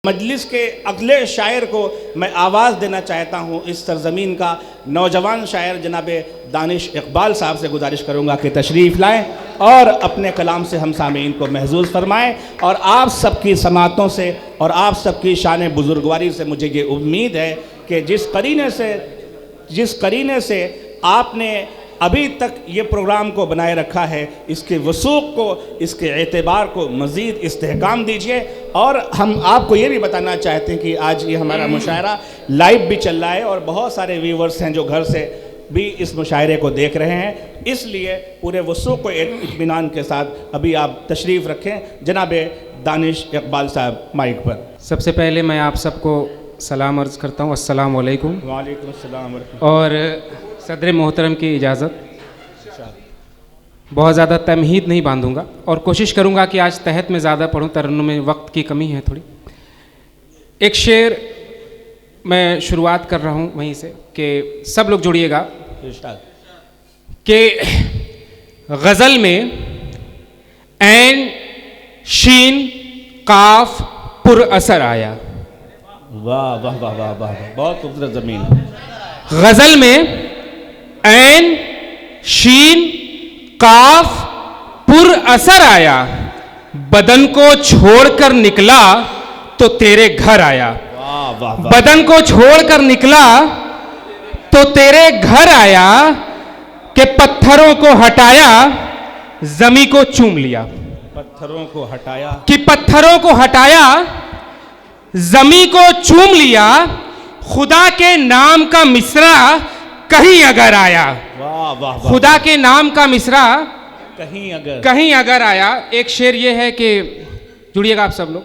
मजलिस के अगले शायर को मैं आवाज़ देना चाहता हूँ। इस सरज़मीन का नौजवान शायर जनाब दानिश इकबाल साहब से गुजारिश करूँगा कि तशरीफ़ लाएँ और अपने कलाम से हम सामीन को महजूज़ फरमाएँ। और आप सबकी समातों से और आप सबकी शान बुजुर्गवारी से मुझे ये उम्मीद है कि जिस करीने से आपने अभी तक ये प्रोग्राम को बनाए रखा है, इसके वसूख को, इसके एतबार को मज़ीद इस्तेहकाम दीजिए। और हम आपको ये भी बताना चाहते हैं कि आज ये हमारा मुशायरा लाइव भी चल रहा है और बहुत सारे व्यूवर्स हैं जो घर से भी इस मुशायरे को देख रहे हैं, इसलिए पूरे वसूख को इत्मीनान के साथ अभी आप तशरीफ़ रखें। जनाब दानिश इकबाल साहब माइक पर। सबसे पहले मैं आप सबको सलाम अर्ज़ करता हूँ, अस्सलाम वालेकुम। वालेकुम अस्सलाम। और सदर मोहतरम की इजाज़त, बहुत ज़्यादा तमहीद नहीं बांधूंगा और कोशिश करूंगा कि आज तहत में ज़्यादा पढ़ूं, तरन्नुम में वक्त की कमी है थोड़ी। एक शेर मैं शुरुआत कर रहा हूं वहीं से कि सब लोग जुड़िएगा कि गज़ल में ऐन शीन काफ पुर असर आया। वाह वाह वाह वाह वाह, बहुत खूबसूरत ज़मीन है। गज़ल में ऐन शीन काफ पुर असर आया, बदन को छोड़कर निकला तो तेरे घर आया। वाह वाह वाह। बदन को छोड़कर निकला तो तेरे घर आया, कि पत्थरों को हटाया जमी को चूम लिया। पत्थरों को हटाया, कि पत्थरों को हटाया जमी को चूम लिया, खुदा के नाम का मिसरा कहीं अगर आया। वाह वाह वाह। खुदा के नाम का मिसरा कहीं अगर आया। एक शेर ये है कि जुड़िएगा आप सब लोग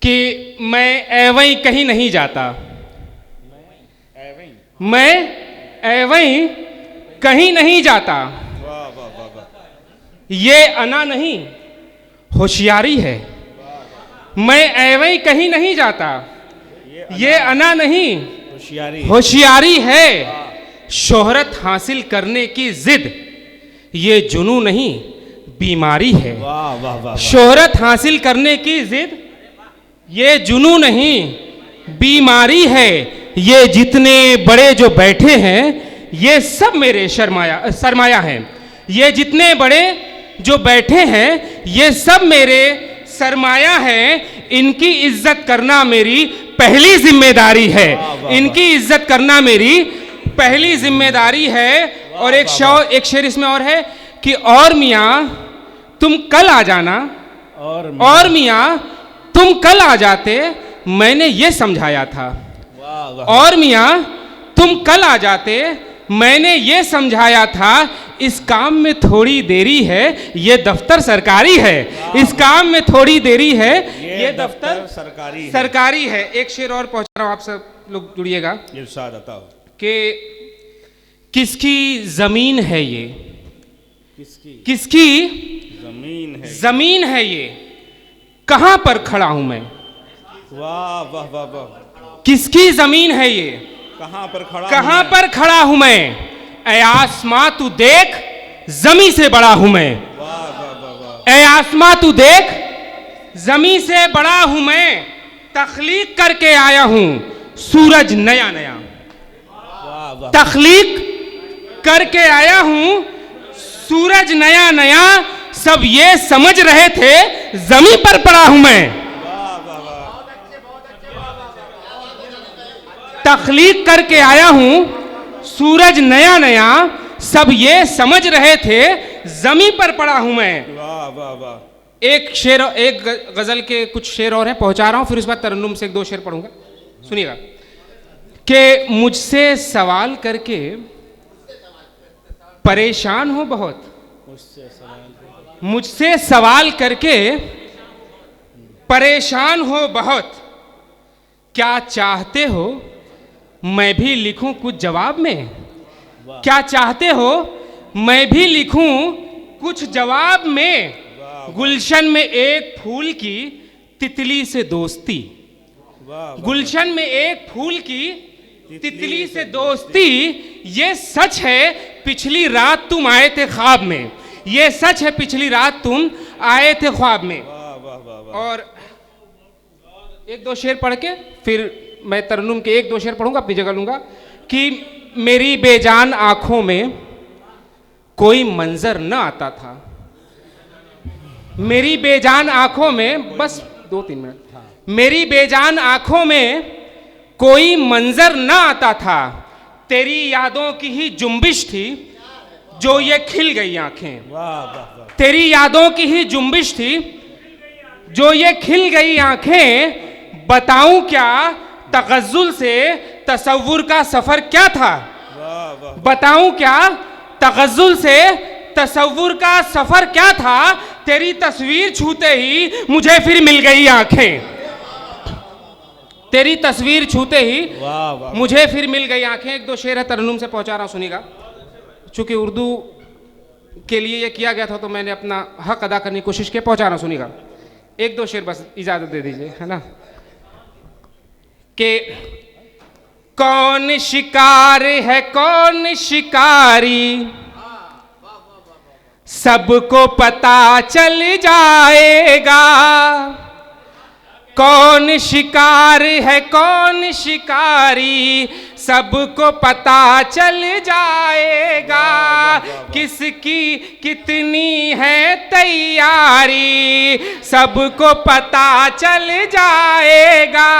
कि मैं एवं कहीं नहीं जाता, मैं एवं कहीं नहीं जाता। वाह वाह वाह वाह। ये अना नहीं होशियारी है। मैं एवं कहीं नहीं जाता, ये अना नहीं होशियारी है। शोहरत हासिल करने की जिद ये जुनू नहीं बीमारी है। वाह वाह वाह। शोहरत हासिल करने की जिद ये जुनू नहीं बीमारी है। ये जितने बड़े जो बैठे हैं ये सब मेरे सरमाया हैं। ये जितने बड़े जो बैठे हैं ये सब मेरे सरमाया है। इनकी इज्जत करना मेरी पहली जिम्मेदारी है। इनकी इज्जत करना मेरी पहली जिम्मेदारी है। और एक शेर इसमें और है कि और मियाँ तुम कल आ जाना, और मियाँ तुम कल आ जाते मैंने ये समझाया था। और मियाँ तुम कल आ जाते मैंने ये समझाया था। इस काम में थोड़ी देरी है ये दफ्तर सरकारी है। इस काम में थोड़ी देरी है ये दफ्तर सरकारी है। एक शेर और पहुंचा रहा हूं, आप सब लोग जुड़िएगा कि किसकी जमीन है ये, किसकी जमीन है ये, कहां पर खड़ा हूं मैं। वाह वाह वाह वाह। किसकी जमीन है ये, कहां पर खड़ा हूं मैं। ऐ आसमां तू देख जमी से बड़ा हूं मैं। ऐ आसमां तू देख जमी से बड़ा हूं मैं। तख्लीक करके आया हूं सूरज नया नया। तख्लीक करके आया हूं सूरज नया नया। सब ये समझ रहे थे जमी पर पड़ा हूं मैं। तख्लीक करके आया हूं सूरज नया नया। सब ये समझ रहे थे जमी पर पड़ा हूं मैं। वाह वाह वाह। एक शेर, एक गजल के कुछ शेर और हैं, पहुंचा रहा हूं, फिर उस बाद तरन्नुम से एक दो शेर पढ़ूंगा। सुनिएगा कि मुझसे सवाल करके परेशान हो बहुत, मुझसे सवाल करके परेशान हो बहुत। क्या चाहते हो मैं भी लिखूं कुछ जवाब में। क्या चाहते हो मैं भी लिखूं कुछ जवाब में। गुलशन में एक फूल की तितली से दोस्ती। गुलशन में एक फूल की तितली से दोस्ती। ये सच है पिछली रात तुम आए थे ख्वाब में। ये सच है पिछली रात तुम आए थे ख्वाब में। और एक दो शेर पढ़ के फिर मैं तरन्नुम के एक दो शेर पढ़ूंगा, अपनी जगह लूंगा। कि मेरी बेजान आंखों में कोई मंजर न आता था, मेरी बेजान आंखों में, बस 2-3 मिनट, मेरी बेजान आंखों में कोई मंजर न आता था, तेरी यादों की ही जुम्बिश थी जो ये खिल गई आंखें। वाह वाह वाह। तेरी यादों की ही जुम्बिश थी जो ये खिल गई आंखें, बताऊं क्या तगज़्ज़ुल से तसव्वुर का सफर क्या था। वाह वाह। बताऊं क्या तगज़्ज़ुल से तसव्वुर का सफर क्या था, तेरी तस्वीर छूते ही मुझे फिर मिल गई आंखें, तेरी तस्वीर छूते ही वाह वाह। मुझे फिर मिल गई आंखें। एक दो शेर है तरन्नुम से पहुंचा रहा हूं, सुनिएगा। चूंकि उर्दू के लिए ये किया गया था तो मैंने अपना हक अदा करने की कोशिश की, पहुंचा रहा हूं, सुनिएगा। एक दो शेर बस इजाजत दे दीजिए, है ना। कि कौन शिकार है कौन शिकारी, सबको पता चल जाएगा। कौन शिकार है कौन शिकारी, सबको पता चल जाएगा। किसकी कितनी है तैयारी, सबको पता चल जाएगा।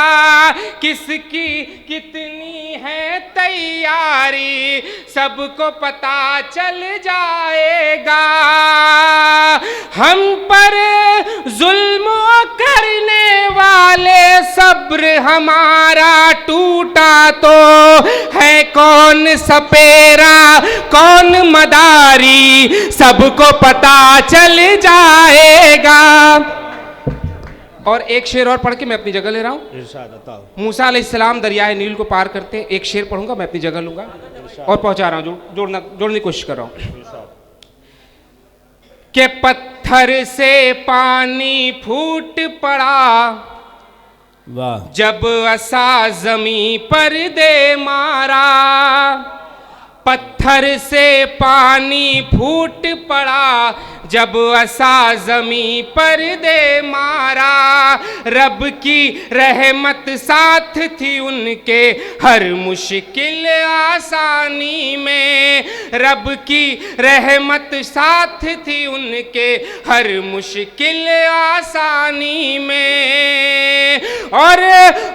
किसकी कितनी है तैयारी, सबको पता चल जाएगा। हम पर जुल्म करने वाले सब्र हमारा टूटा तो है कौन सपेरा कौन मदारी, सबको पता चल जाएगा। और एक शेर और पढ़ के मैं अपनी जगह ले रहा हूं। इरशाद बताओ। मूसा अलैहिस्सलाम दरियाए नील को पार करते, एक शेर पढ़ूंगा, मैं अपनी जगह लूंगा और पहुंचा रहा हूं, जोड़ने की कोशिश कर रहा हूं। कि पत्थर से पानी फूट पड़ा, वाह। जब असा जमी पर दे मारा। पत्थर से पानी फूट पड़ा, जब असा जमी पर दे मारा। रब की रहमत साथ थी उनके हर मुश्किल आसानी में। रब की रहमत साथ थी उनके हर मुश्किल आसानी में। और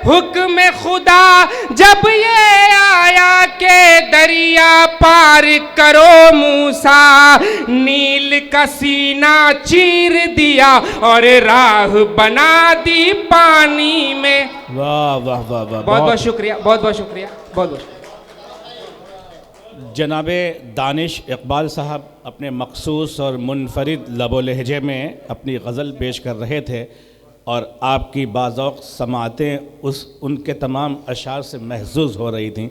हुक्म खुदा जब ये आया के दरिया पार करो मूसा, नील का सीना चीर दिया और राह बना दी पानी में। वाह वाह वाह वाह। बहुत बहुत शुक्रिया, बहुत बहुत शुक्रिया, बहुत बहुत। जनाबे दानिश इकबाल साहब अपने मखसूस और मुनफरिद लबो लहजे में अपनी गज़ल पेश कर रहे थे और आपकी बाज़ौक़ समातें उनके तमाम अशार से महज़ूज़ हो रही थीं।